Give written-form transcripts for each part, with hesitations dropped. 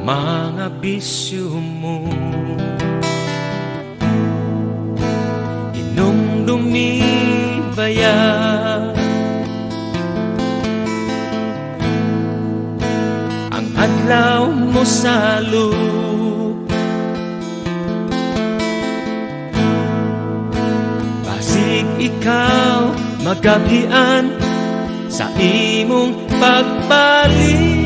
mga bisyo mo. Inong lumibaya, ang adlaw mo sa lup. Basig ikaw magabian sa imong pagbalik,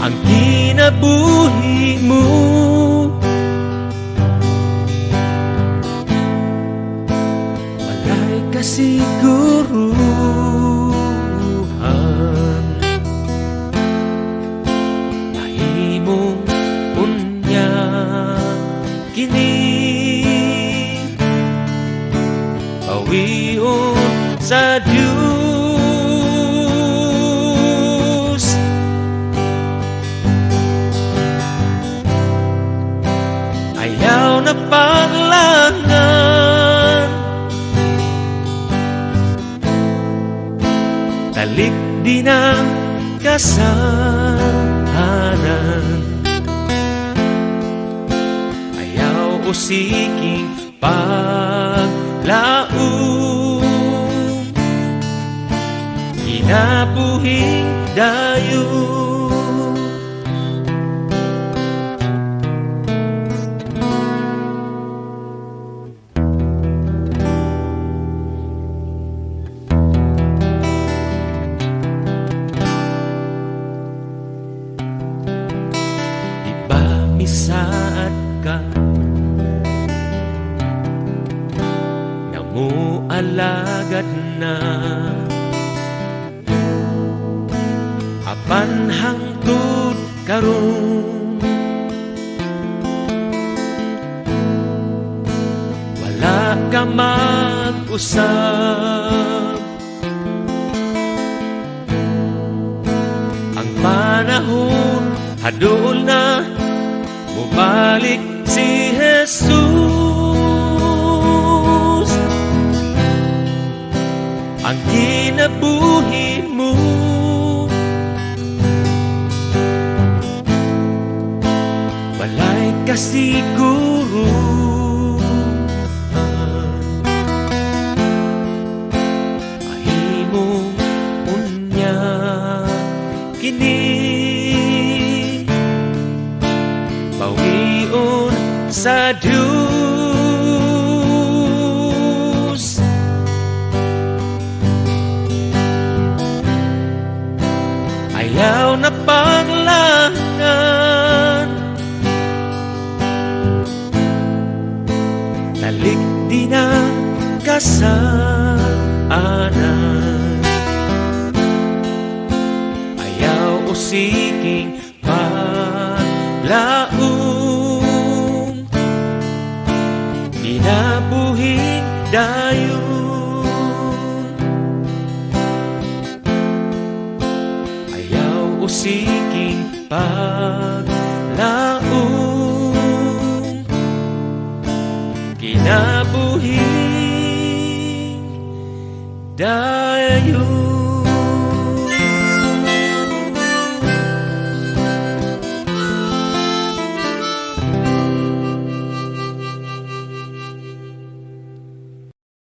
ang kinabuhi mo walay kasiguruhan. Mahimong unya kini pawion sa Diyos. Ayaw na panglangan, talik din ang kasalanan. Ayaw usiking paglaong, kinabuhing dayon. Iba misaad ka, alagad na apan hangtod karon. Wala ka mag-usab, ang panahon hadol na mubalik si Jesus. Ang kinabuhi mo walay kasiguro. Mahimong unya kini pawion sa Diyos. Ayaw na panglangan, talik din ang kasalanan. Ayaw usiking paglaong, kinabuhing dayon. Usiking paglaong, kinabuhing dayon.